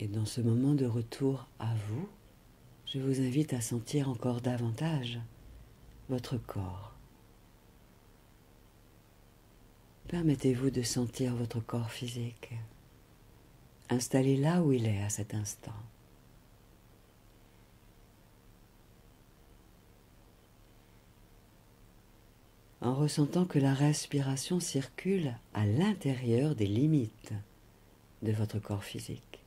Et dans ce moment de retour à vous, je vous invite à sentir encore davantage votre corps. Permettez-vous de sentir votre corps physique, installé là où il est à cet instant. En ressentant que la respiration circule à l'intérieur des limites de votre corps physique.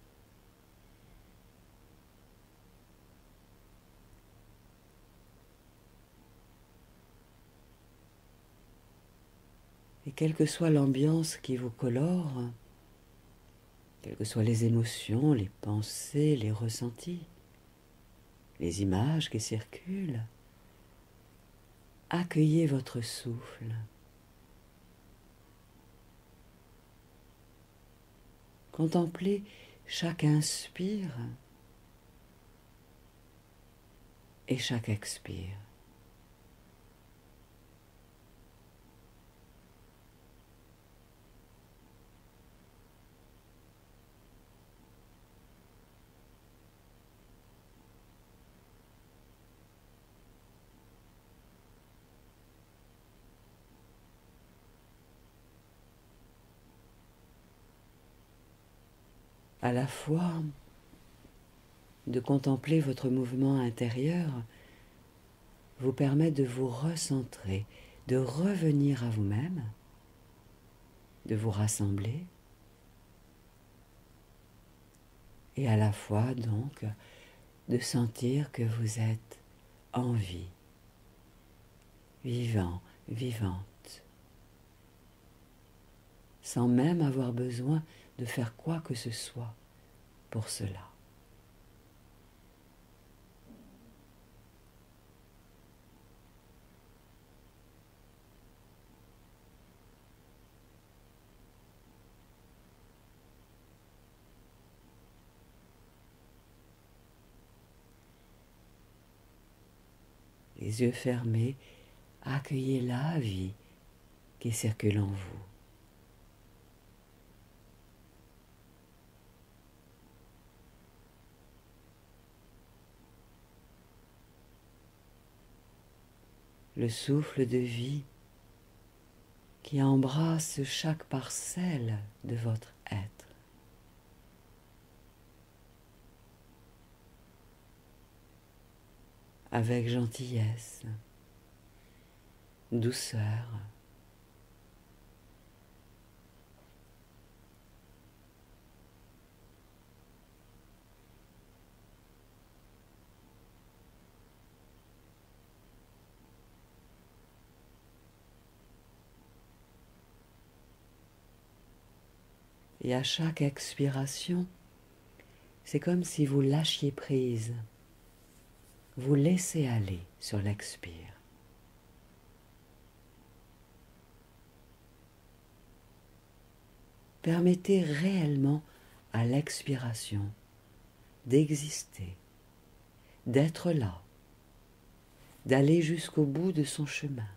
Et quelle que soit l'ambiance qui vous colore, quelles que soient les émotions, les pensées, les ressentis, les images qui circulent, accueillez votre souffle. Contemplez chaque inspire et chaque expire. À la fois de contempler votre mouvement intérieur vous permet de vous recentrer, de revenir à vous-même, de vous rassembler, et à la fois donc de sentir que vous êtes en vie, vivant, vivante, sans même avoir besoin de faire quoi que ce soit pour cela. Les yeux fermés, accueillez la vie qui circule en vous. Le souffle de vie qui embrasse chaque parcelle de votre être. Avec gentillesse, douceur, et à chaque expiration, c'est comme si vous lâchiez prise, vous laissez aller sur l'expire. Permettez réellement à l'expiration d'exister, d'être là, d'aller jusqu'au bout de son chemin.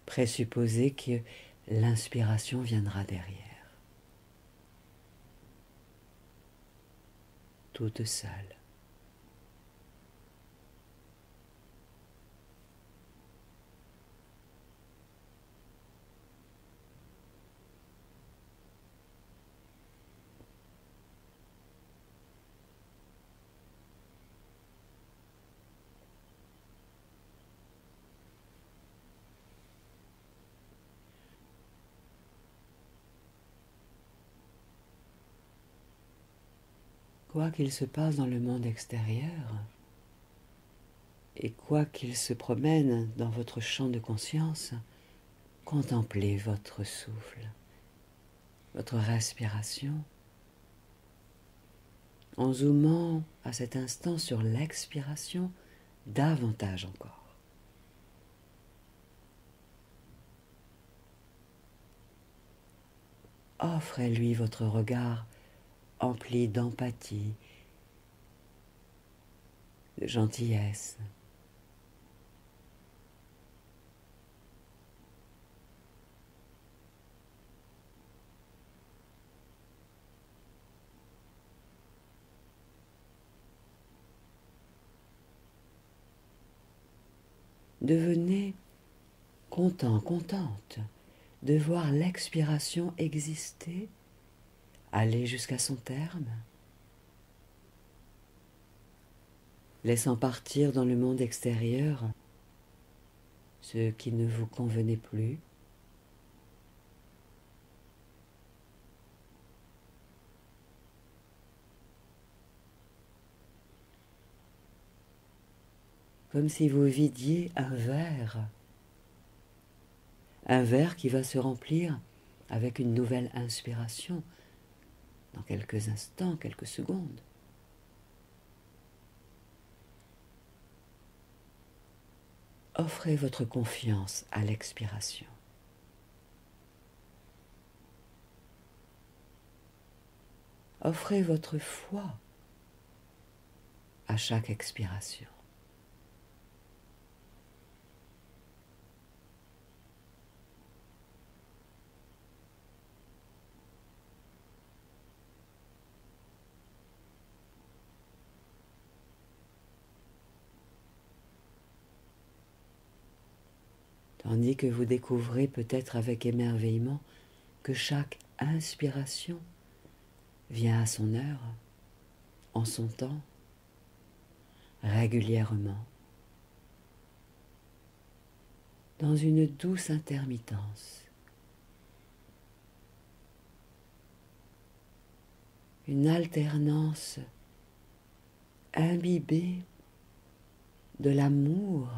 Présupposez que l'inspiration viendra derrière, toute seule. Quoi qu'il se passe dans le monde extérieur, et quoi qu'il se promène dans votre champ de conscience, contemplez votre souffle, votre respiration, en zoomant à cet instant sur l'expiration davantage encore. Offrez-lui votre regard empli d'empathie, de gentillesse. devenez content, contente de voir l'expiration exister, aller jusqu'à son terme, laissant partir dans le monde extérieur ce qui ne vous convenait plus, comme si vous vidiez un verre qui va se remplir avec une nouvelle inspiration dans quelques instants, quelques secondes. Offrez votre confiance à l'expiration. Offrez votre foi à chaque expiration. Tandis que vous découvrez peut-être avec émerveillement que chaque inspiration vient à son heure, en son temps, régulièrement, dans une douce intermittence, une alternance imbibée de l'amour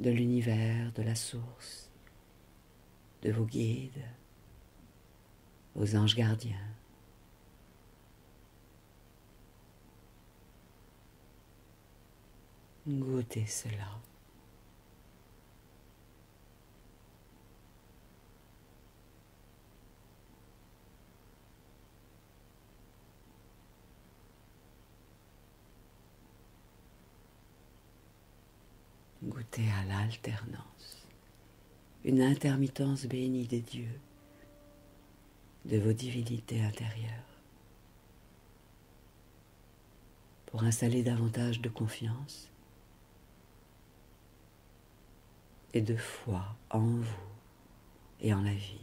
de l'univers, de la source, de vos guides, vos anges gardiens. Goûtez cela. Goûtez à l'alternance, une intermittence bénie des dieux, de vos divinités intérieures, pour installer davantage de confiance et de foi en vous et en la vie.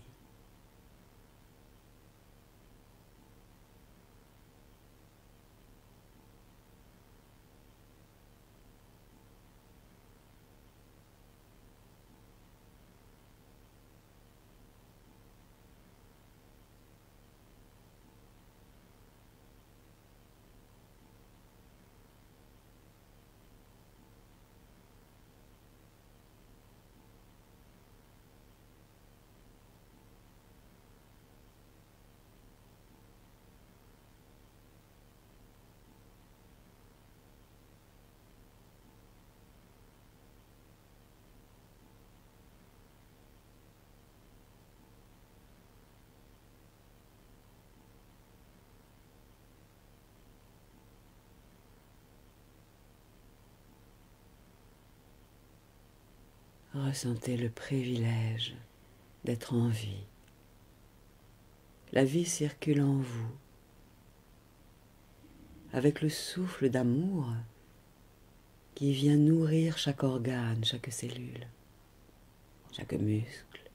Ressentez le privilège d'être en vie. La vie circule en vous, avec le souffle d'amour qui vient nourrir chaque organe, chaque cellule, chaque muscle.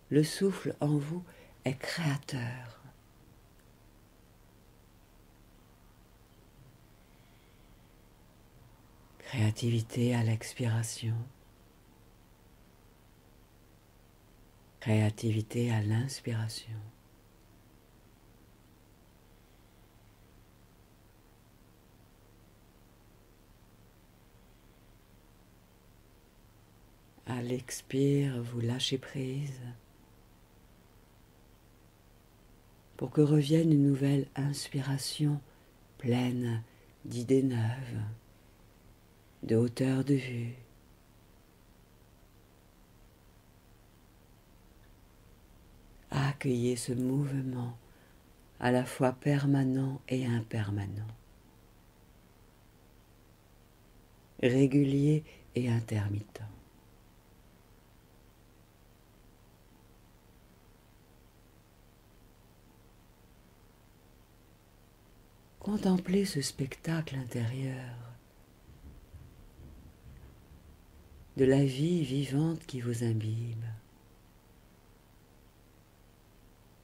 Le souffle en vous est créateur. Créativité à l'expiration. Créativité à l'inspiration. À l'expire, vous lâchez prise pour que revienne une nouvelle inspiration pleine d'idées neuves, de hauteur de vue. Accueillez ce mouvement à la fois permanent et impermanent, régulier et intermittent. Contemplez ce spectacle intérieur de la vie vivante qui vous imbibe.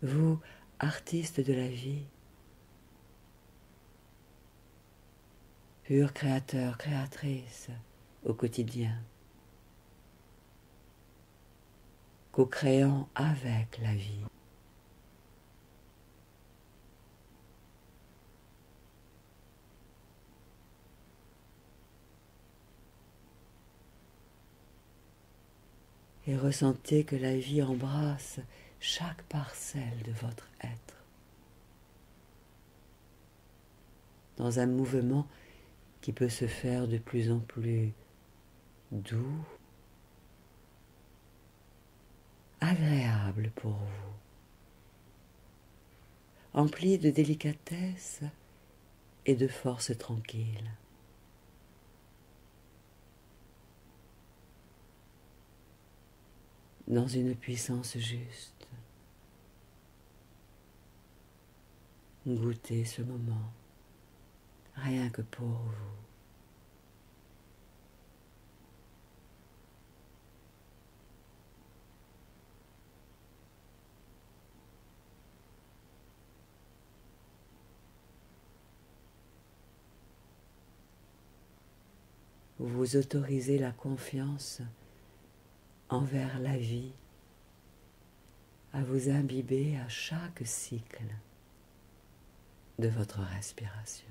Vous, artiste de la vie, pur créateur, créatrice au quotidien, co-créant avec la vie. Et ressentez que la vie embrasse chaque parcelle de votre être, dans un mouvement qui peut se faire de plus en plus doux, agréable pour vous, empli de délicatesse et de force tranquille. Dans une puissance juste. Goûtez ce moment, rien que pour vous. Vous autorisez la confiance envers la vie à vous imbiber à chaque cycle de votre respiration.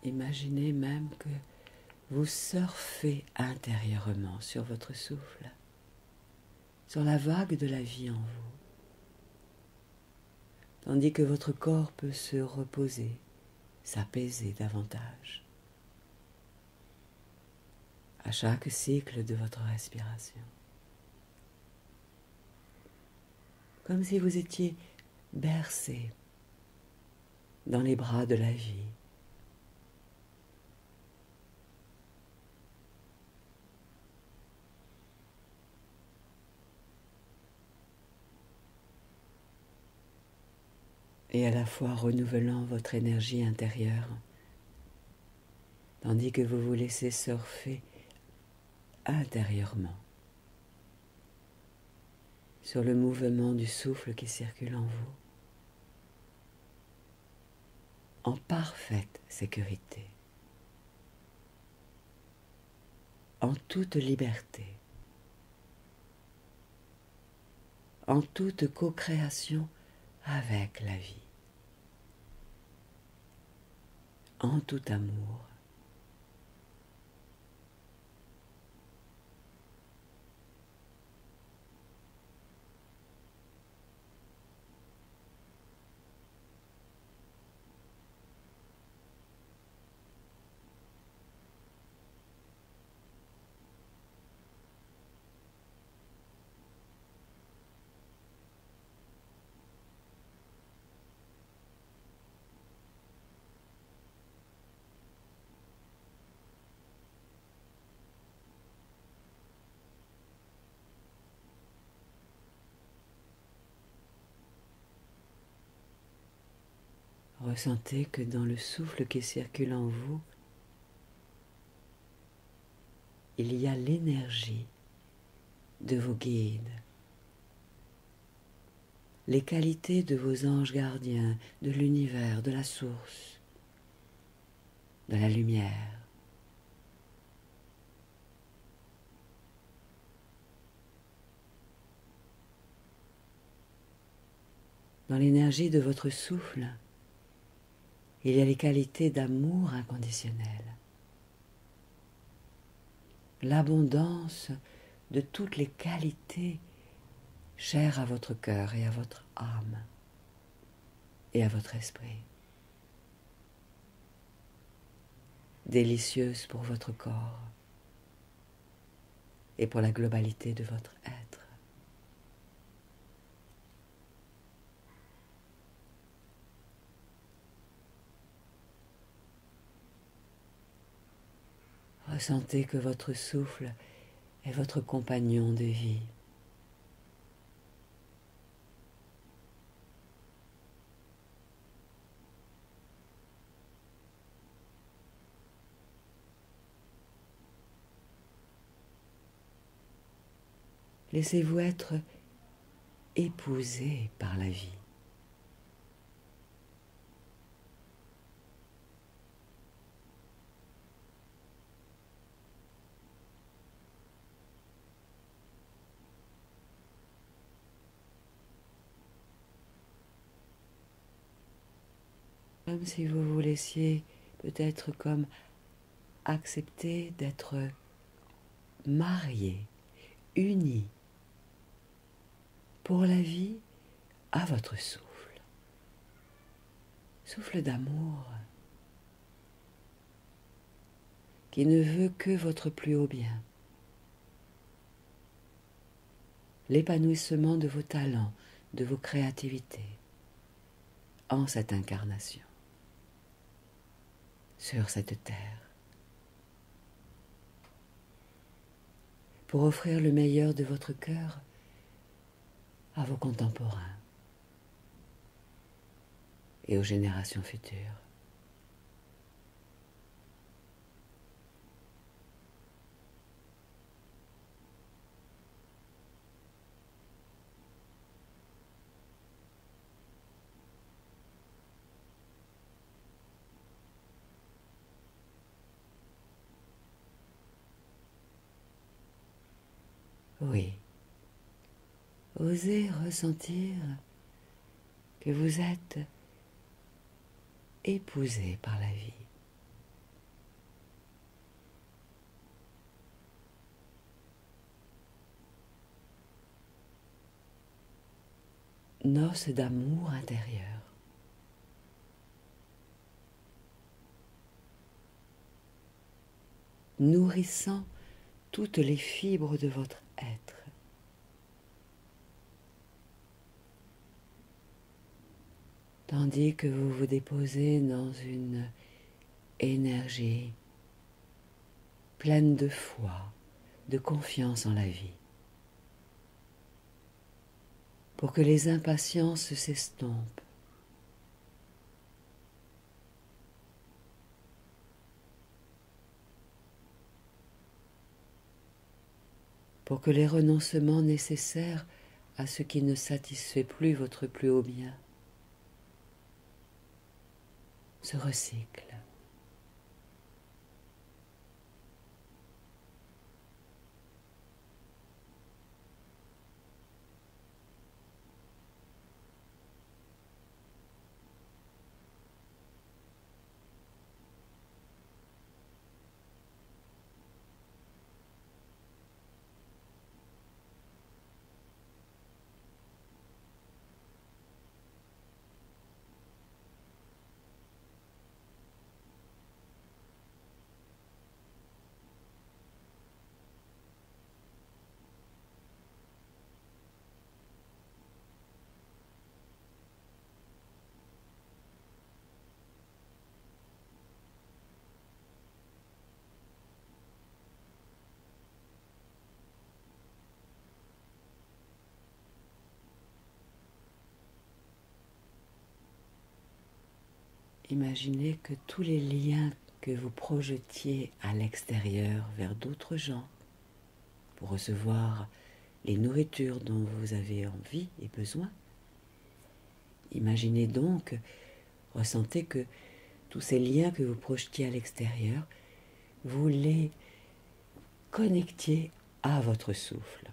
Imaginez même que vous surfez intérieurement sur votre souffle, sur la vague de la vie en vous, tandis que votre corps peut se reposer, s'apaiser davantage à chaque cycle de votre respiration. Comme si vous étiez bercé dans les bras de la vie. Et à la fois renouvelant votre énergie intérieure, tandis que vous vous laissez surfer intérieurement sur le mouvement du souffle qui circule en vous, en parfaite sécurité, en toute liberté, en toute co-création avec la vie, en tout amour. Ressentez que dans le souffle qui circule en vous, il y a l'énergie de vos guides, les qualités de vos anges gardiens, de l'univers, de la source, de la lumière. Dans l'énergie de votre souffle, il y a les qualités d'amour inconditionnel, l'abondance de toutes les qualités chères à votre cœur et à votre âme et à votre esprit, délicieuses pour votre corps et pour la globalité de votre être. Ressentez que votre souffle est votre compagnon de vie. Laissez-vous être épousé par la vie. Comme si vous vous laissiez peut-être comme accepter d'être marié, uni, pour la vie à votre souffle. Souffle d'amour qui ne veut que votre plus haut bien. L'épanouissement de vos talents, de vos créativités en cette incarnation, sur cette terre, pour offrir le meilleur de votre cœur à vos contemporains et aux générations futures. Oui, osez ressentir que vous êtes épousé par la vie. Noces d'amour intérieur. Nourrissant toutes les fibres de votre être. Tandis que vous vous déposez dans une énergie pleine de foi, de confiance en la vie, pour que les impatiences s'estompent, pour que les renoncements nécessaires à ce qui ne satisfait plus votre plus haut bien se recyclent. Imaginez que tous les liens que vous projetiez à l'extérieur vers d'autres gens pour recevoir les nourritures dont vous avez envie et besoin. Imaginez donc, ressentez que tous ces liens que vous projetiez à l'extérieur, vous les connectiez à votre souffle.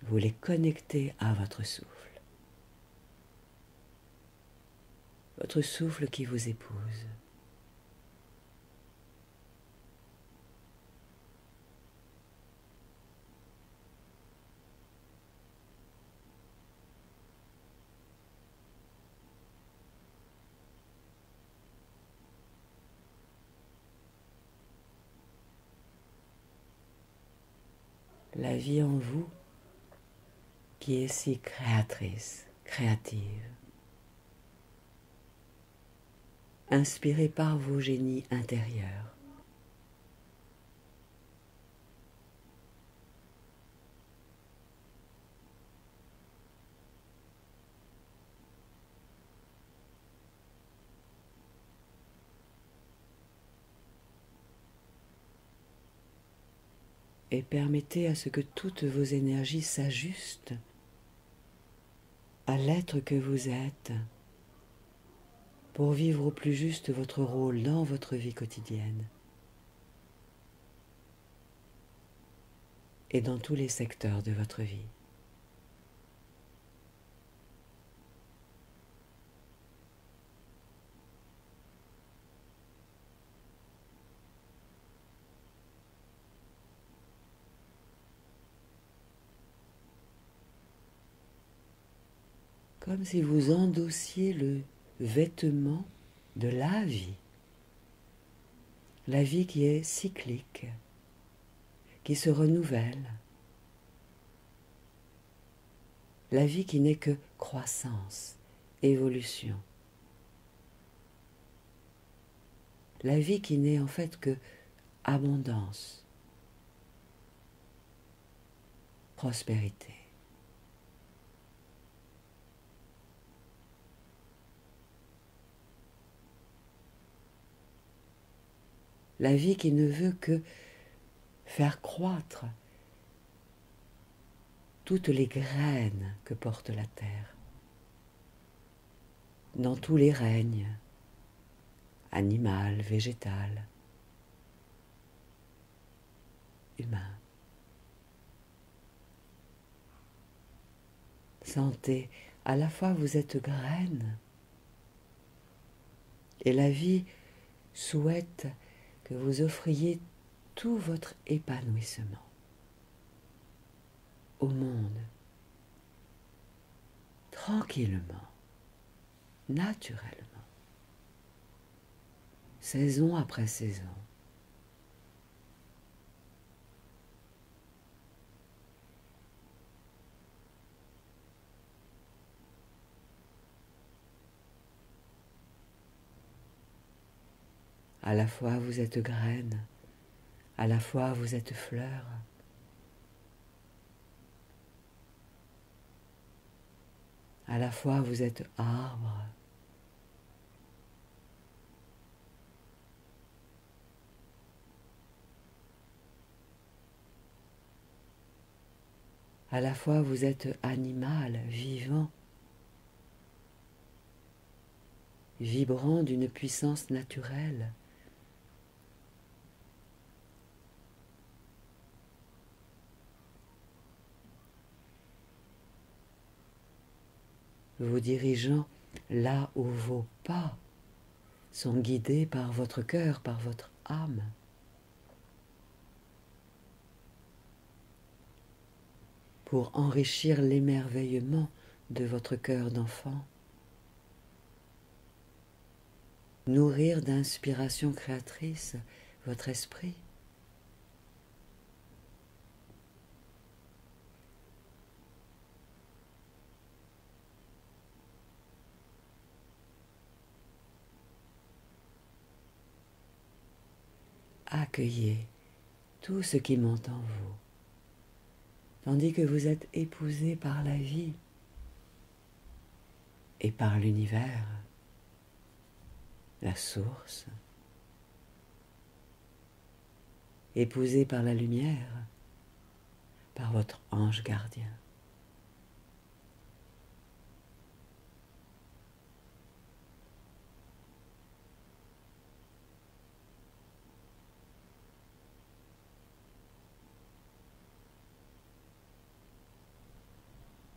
Vous les connectez à votre souffle. votre souffle qui vous épouse. La vie en vous qui est si créatrice, créative, inspirée par vos génies intérieurs. Et permettez à ce que toutes vos énergies s'ajustent à l'être que vous êtes pour vivre au plus juste votre rôle dans votre vie quotidienne et dans tous les secteurs de votre vie. Comme si vous endossiez le vêtement de la vie qui est cyclique, qui se renouvelle, la vie qui n'est que croissance, évolution, la vie qui n'est en fait que abondance, prospérité. La vie qui ne veut que faire croître toutes les graines que porte la terre, dans tous les règnes, animal, végétal, humain. Sentez, à la fois vous êtes graine, et la vie souhaite que vous offriez tout votre épanouissement au monde, tranquillement, naturellement, saison après saison. À la fois vous êtes graine, à la fois vous êtes fleur. À la fois vous êtes arbre. À la fois vous êtes animal, vivant, vibrant d'une puissance naturelle. Vous dirigeant là où vos pas sont guidés par votre cœur, par votre âme. Pour enrichir l'émerveillement de votre cœur d'enfant. Nourrir d'inspiration créatrice votre esprit. Accueillez tout ce qui monte en vous, tandis que vous êtes épousé par la vie et par l'univers, la source, épousé par la lumière, par votre ange gardien.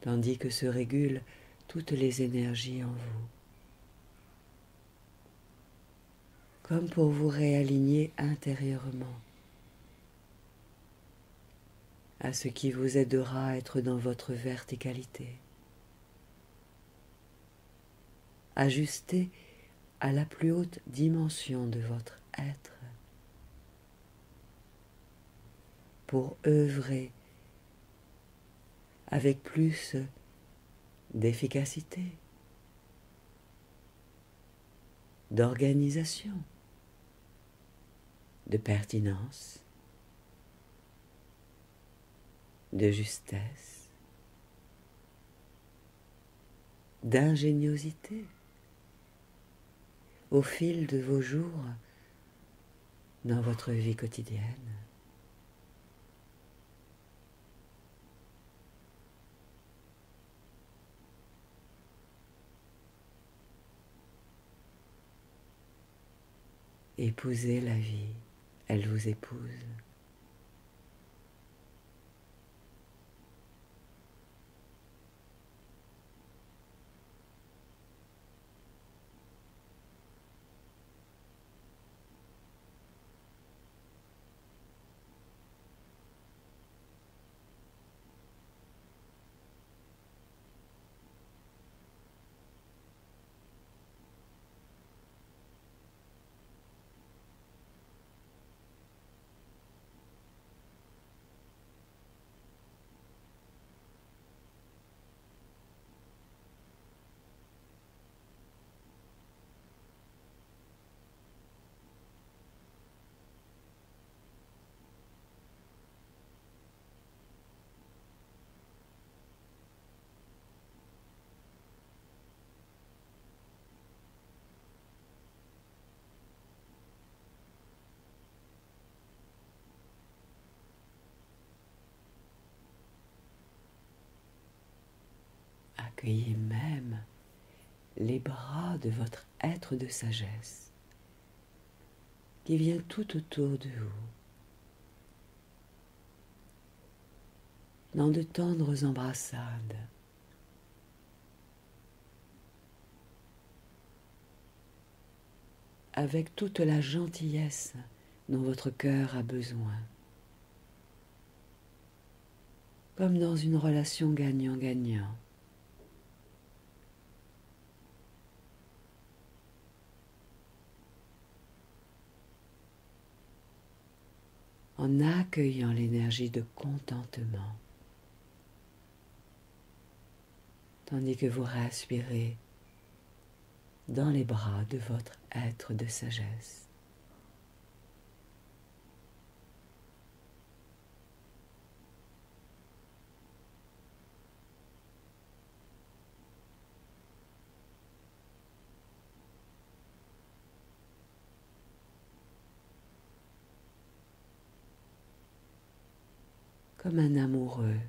Tandis que se régulent toutes les énergies en vous. comme pour vous réaligner intérieurement à ce qui vous aidera à être dans votre verticalité, ajusté à la plus haute dimension de votre être, pour œuvrer avec plus d'efficacité, d'organisation, de pertinence, de justesse, d'ingéniosité au fil de vos jours dans votre vie quotidienne. Épousez la vie, elle vous épouse. Accueillez même les bras de votre être de sagesse qui vient tout autour de vous, dans de tendres embrassades, avec toute la gentillesse dont votre cœur a besoin, comme dans une relation gagnant-gagnant. En accueillant l'énergie de contentement, tandis que vous respirez dans les bras de votre être de sagesse. Comme un amoureux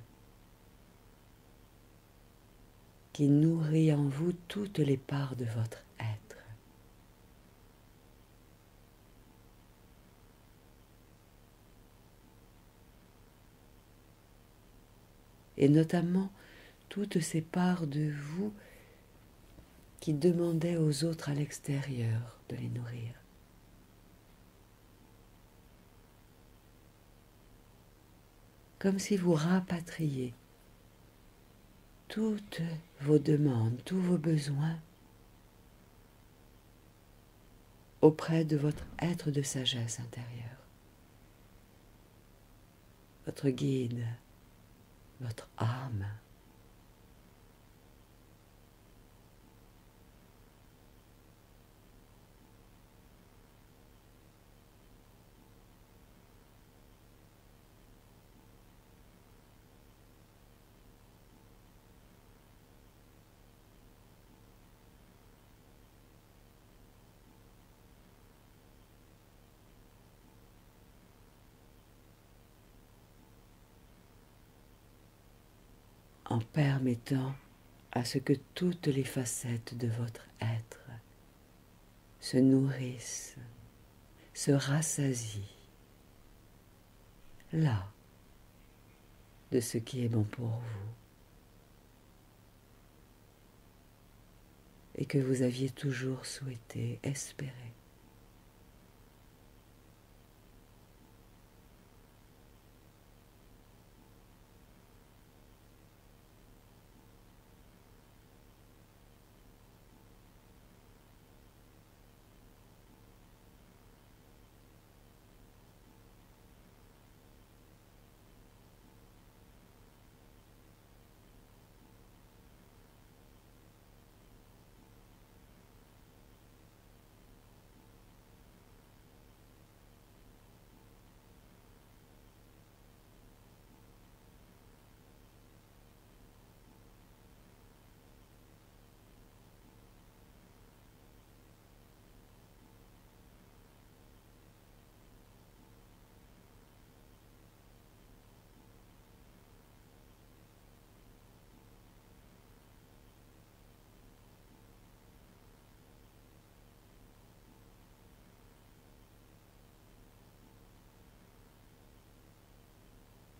qui nourrit en vous toutes les parts de votre être. Et notamment toutes ces parts de vous qui demandaient aux autres à l'extérieur de les nourrir. Comme si vous rapatriez toutes vos demandes, tous vos besoins auprès de votre être de sagesse intérieure, votre guide, votre âme. En permettant à ce que toutes les facettes de votre être se nourrissent, se rassasient, là, de ce qui est bon pour vous et que vous aviez toujours souhaité, espéré.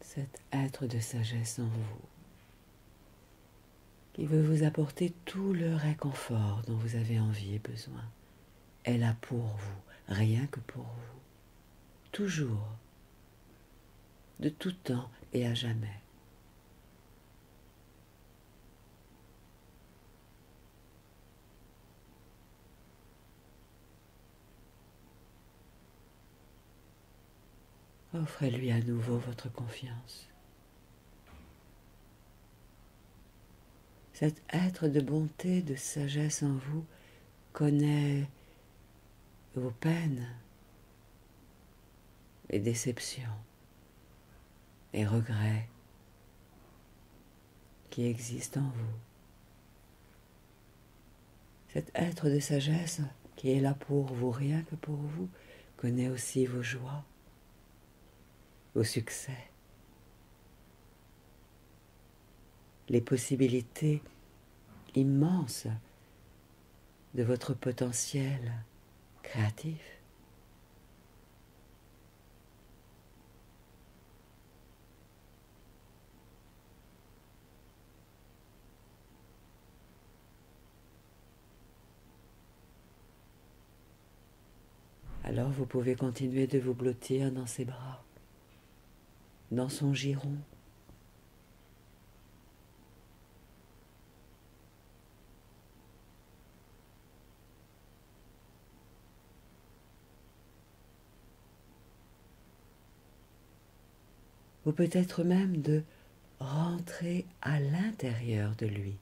cet être de sagesse en vous, qui veut vous apporter tout le réconfort dont vous avez envie et besoin, est là pour vous, rien que pour vous, toujours, de tout temps et à jamais. Offrez-lui à nouveau votre confiance. Cet être de bonté, de sagesse en vous connaît vos peines, les déceptions, les regrets qui existent en vous. Cet être de sagesse qui est là pour vous, rien que pour vous, connaît aussi vos joies, vos succès, les possibilités immenses de votre potentiel créatif. Alors vous pouvez continuer de vous blottir dans ses bras, dans son giron. Ou peut-être même de rentrer à l'intérieur de lui,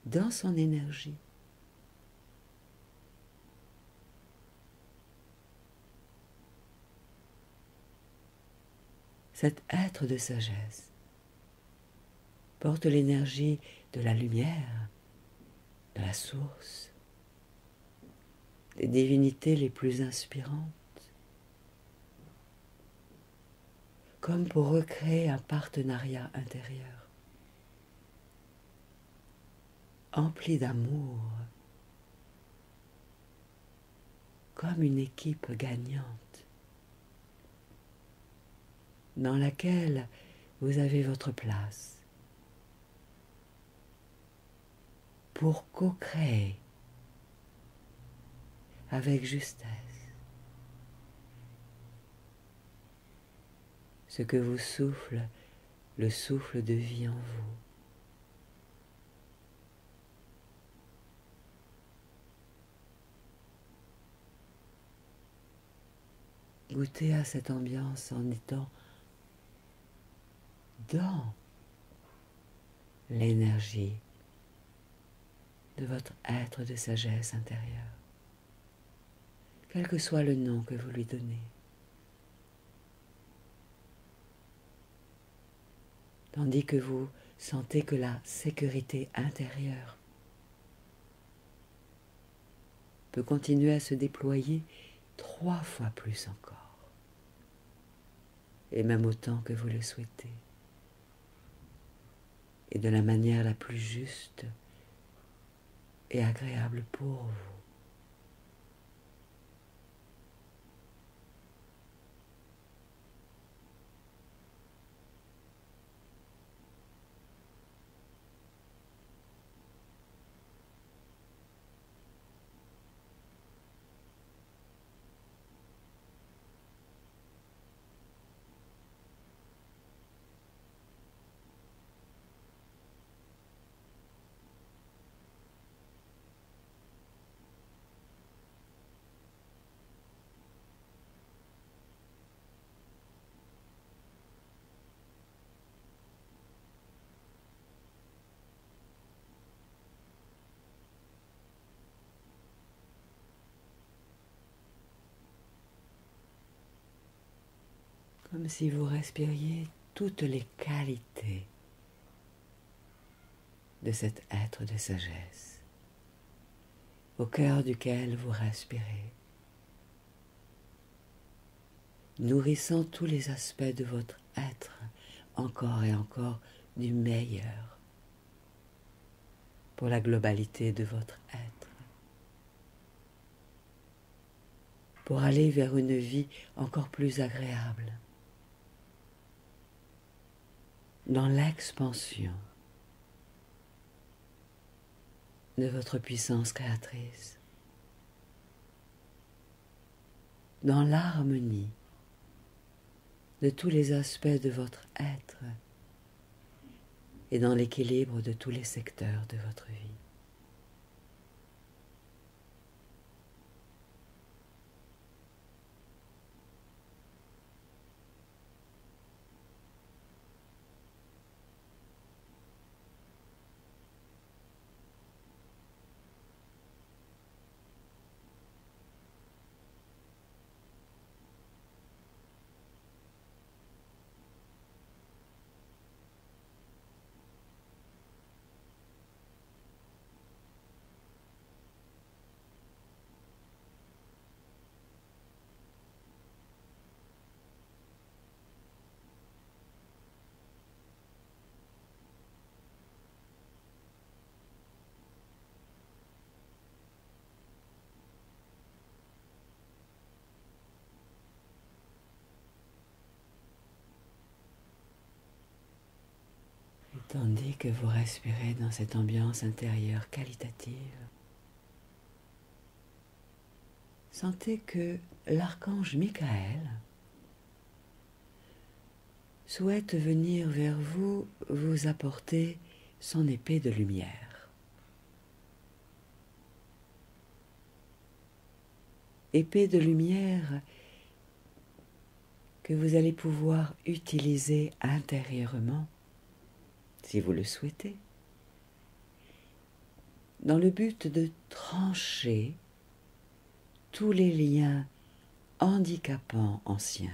dans son énergie. Cet être de sagesse porte l'énergie de la lumière, de la source, des divinités les plus inspirantes, comme pour recréer un partenariat intérieur, empli d'amour, comme une équipe gagnante, dans laquelle vous avez votre place pour co-créer avec justesse ce que vous souffle le souffle de vie en vous. Goûtez à cette ambiance en étant dans l'énergie de votre être de sagesse intérieure, quel que soit le nom que vous lui donnez. Tandis que vous sentez que la sécurité intérieure peut continuer à se déployer 3 fois plus encore, et même autant que vous le souhaitez, et de la manière la plus juste et agréable pour vous. Comme si vous respiriez toutes les qualités de cet être de sagesse, au cœur duquel vous respirez, nourrissant tous les aspects de votre être encore et encore du meilleur pour la globalité de votre être, pour aller vers une vie encore plus agréable, dans l'expansion de votre puissance créatrice, dans l'harmonie de tous les aspects de votre être et dans l'équilibre de tous les secteurs de votre vie. Tandis que vous respirez dans cette ambiance intérieure qualitative, sentez que l'archange Michael souhaite venir vers vous, vous apporter son épée de lumière. Épée de lumière que vous allez pouvoir utiliser intérieurement, si vous le souhaitez, dans le but de trancher tous les liens handicapants anciens,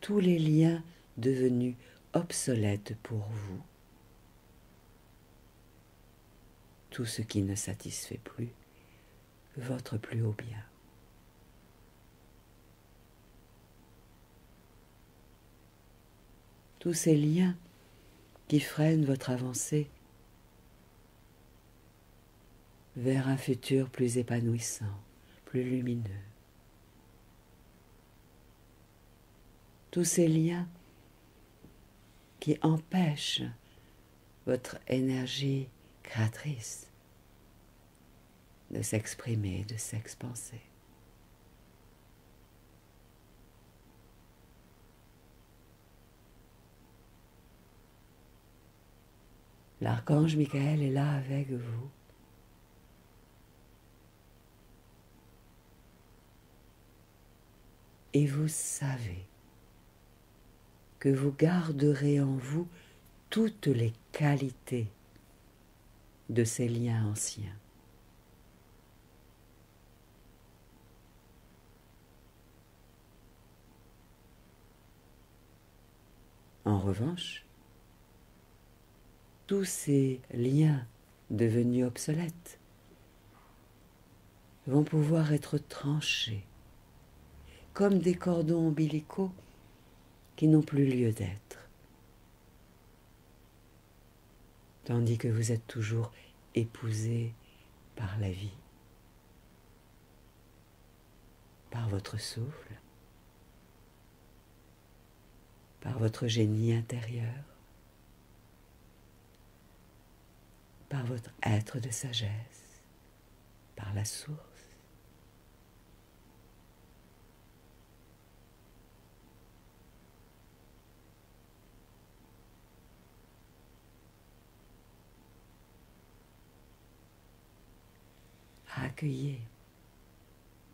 tous les liens devenus obsolètes pour vous, tout ce qui ne satisfait plus votre plus haut bien. Tous ces liens qui freinent votre avancée vers un futur plus épanouissant, plus lumineux. Tous ces liens qui empêchent votre énergie créatrice de s'exprimer, de s'expanser. L'archange Michael est là avec vous. Et vous savez que vous garderez en vous toutes les qualités de ces liens anciens. En revanche, tous ces liens devenus obsolètes vont pouvoir être tranchés comme des cordons ombilicaux qui n'ont plus lieu d'être, tandis que vous êtes toujours épousé par la vie, par votre souffle, par votre génie intérieur, par votre être de sagesse, par la source. Accueillez,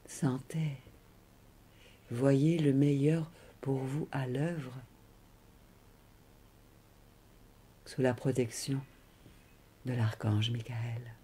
sentez, voyez le meilleur pour vous à l'œuvre, sous la protection de l'archange Michael.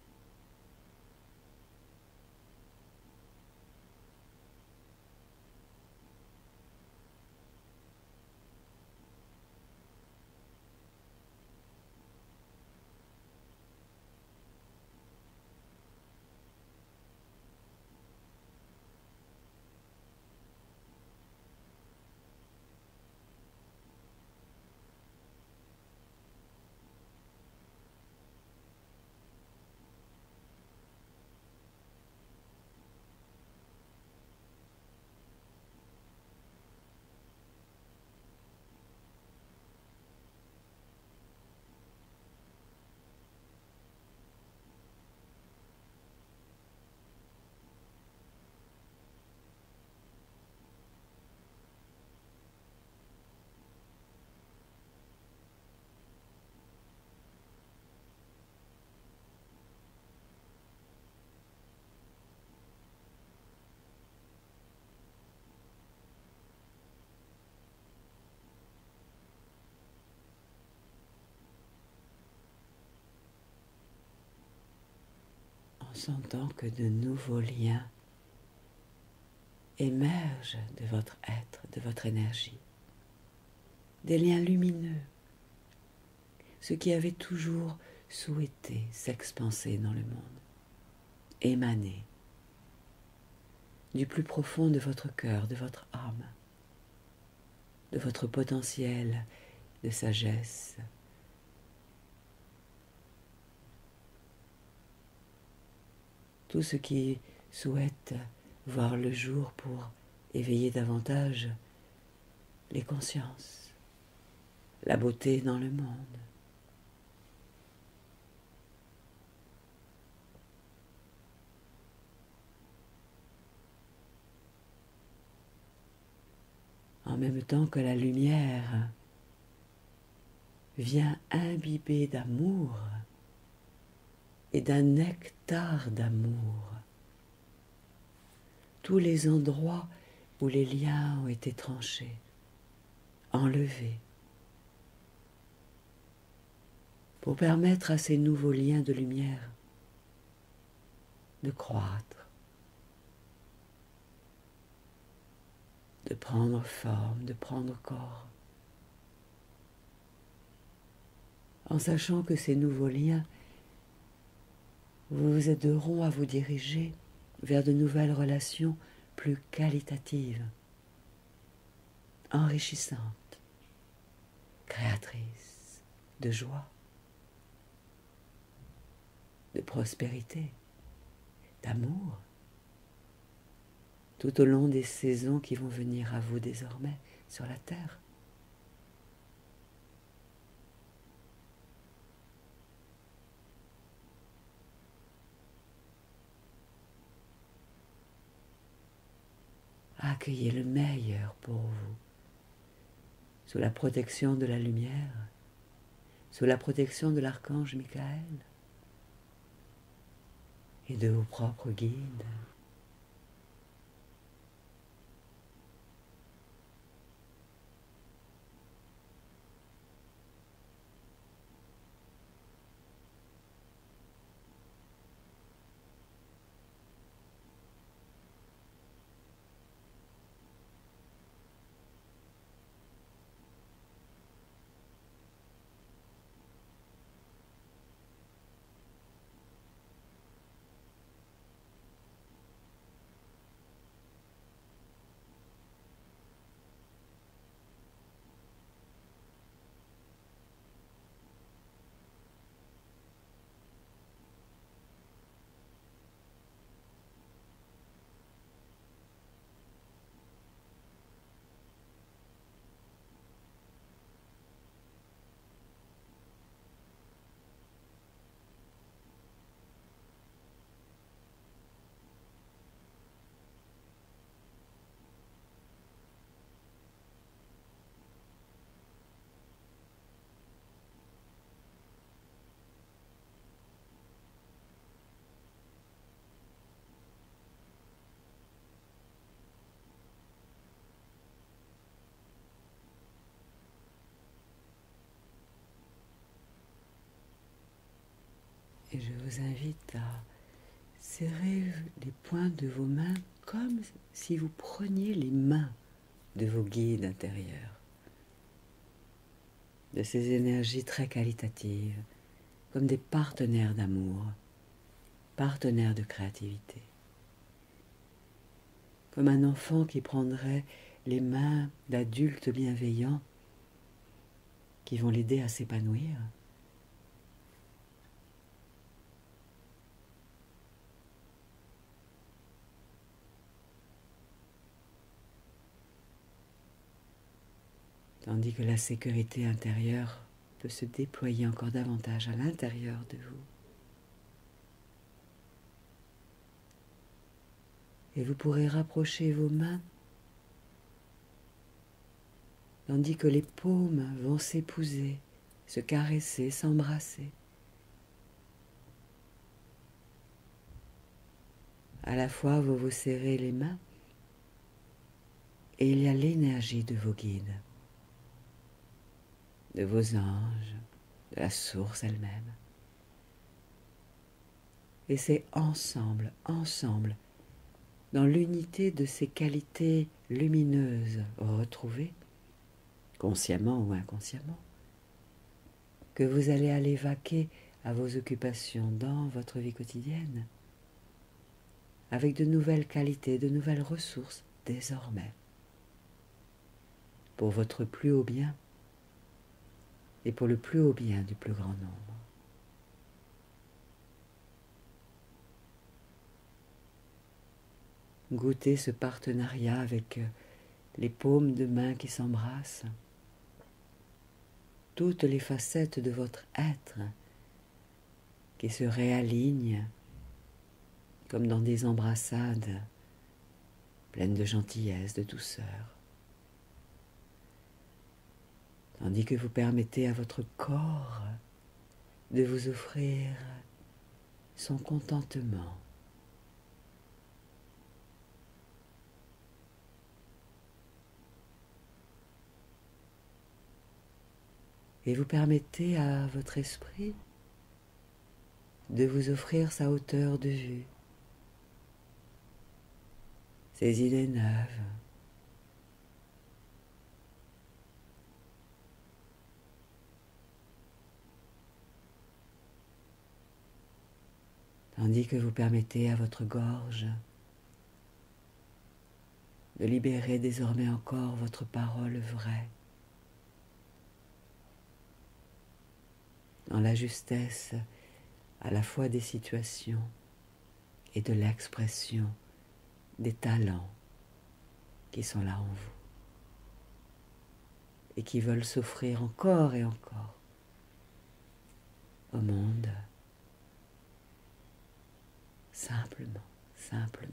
sentant que de nouveaux liens émergent de votre être, de votre énergie. Des liens lumineux, ce qui avait toujours souhaité s'expanser dans le monde, émaner du plus profond de votre cœur, de votre âme, de votre potentiel de sagesse. Tout ce qui souhaite voir le jour pour éveiller davantage les consciences, la beauté dans le monde. En même temps que la lumière vient imbiber d'amour et d'un nectar d'amour tous les endroits où les liens ont été tranchés, enlevés, pour permettre à ces nouveaux liens de lumière de croître, de prendre forme, de prendre corps, en sachant que ces nouveaux liens vous aideront à vous diriger vers de nouvelles relations plus qualitatives, enrichissantes, créatrices de joie, de prospérité, d'amour, tout au long des saisons qui vont venir à vous désormais sur la terre. Accueillez le meilleur pour vous, sous la protection de la lumière, sous la protection de l'archange Michael et de vos propres guides. Et je vous invite à serrer les poings de vos mains comme si vous preniez les mains de vos guides intérieurs, de ces énergies très qualitatives, comme des partenaires d'amour, partenaires de créativité, comme un enfant qui prendrait les mains d'adultes bienveillants qui vont l'aider à s'épanouir. Tandis que la sécurité intérieure peut se déployer encore davantage à l'intérieur de vous. Et vous pourrez rapprocher vos mains, tandis que les paumes vont s'épouser, se caresser, s'embrasser. À la fois, vous vous serrez les mains, et il y a l'énergie de vos guides, de vos anges, de la source elle-même, Et c'est ensemble, ensemble, dans l'unité de ces qualités lumineuses retrouvées, consciemment ou inconsciemment, que vous allez aller vaquer à vos occupations dans votre vie quotidienne, avec de nouvelles qualités, de nouvelles ressources désormais, pour votre plus haut bien et pour le plus haut bien du plus grand nombre. Goûtez ce partenariat avec les paumes de main qui s'embrassent, toutes les facettes de votre être qui se réalignent comme dans des embrassades pleines de gentillesse, de douceur, tandis que vous permettez à votre corps de vous offrir son contentement. Et vous permettez à votre esprit de vous offrir sa hauteur de vue, ses idées neuves, tandis que vous permettez à votre gorge de libérer désormais encore votre parole vraie, dans la justesse à la fois des situations et de l'expression des talents qui sont là en vous et qui veulent s'offrir encore et encore au monde, simplement, simplement.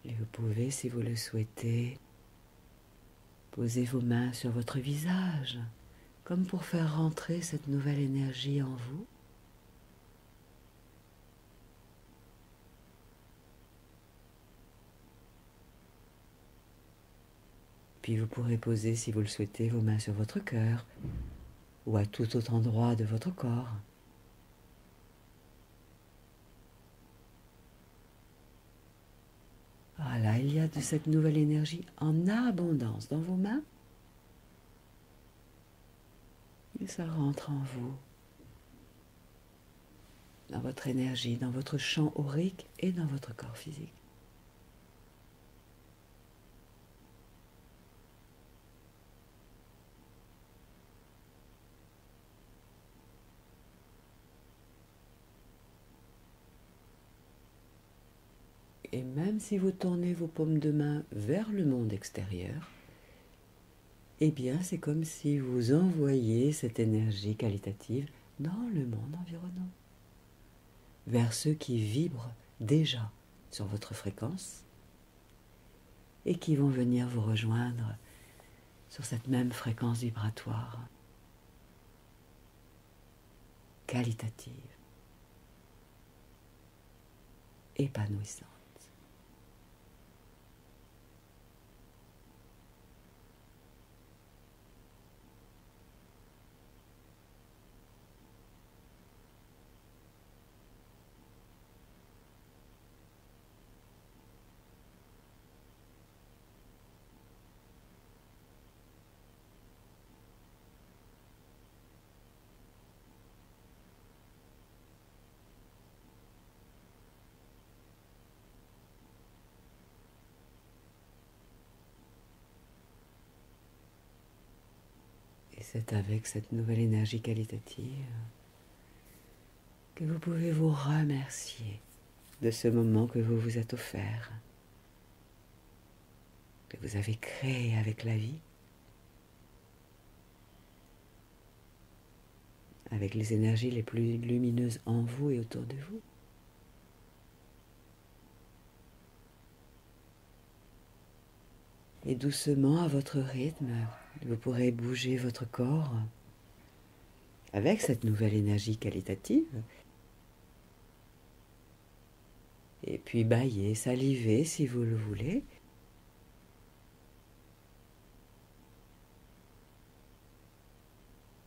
Et vous pouvez, si vous le souhaitez, poser vos mains sur votre visage, comme pour faire rentrer cette nouvelle énergie en vous. Puis vous pourrez poser, si vous le souhaitez, vos mains sur votre cœur ou à tout autre endroit de votre corps. Voilà, il y a de cette nouvelle énergie en abondance dans vos mains. Et ça rentre en vous, dans votre énergie, dans votre champ aurique et dans votre corps physique. Et même si vous tournez vos paumes de main vers le monde extérieur, eh bien c'est comme si vous envoyiez cette énergie qualitative dans le monde environnant, vers ceux qui vibrent déjà sur votre fréquence et qui vont venir vous rejoindre sur cette même fréquence vibratoire, qualitative, épanouissante. Et c'est avec cette nouvelle énergie qualitative que vous pouvez vous remercier de ce moment que vous vous êtes offert, que vous avez créé avec la vie, avec les énergies les plus lumineuses en vous et autour de vous. Et doucement, à votre rythme, vous pourrez bouger votre corps avec cette nouvelle énergie qualitative. Et puis bâiller, saliver si vous le voulez.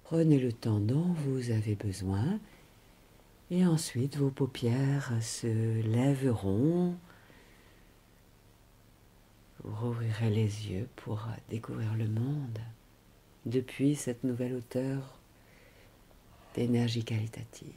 Prenez le temps dont vous avez besoin et ensuite vos paupières se lèveront. Vous rouvrirez les yeux pour découvrir le monde depuis cette nouvelle hauteur d'énergie qualitative.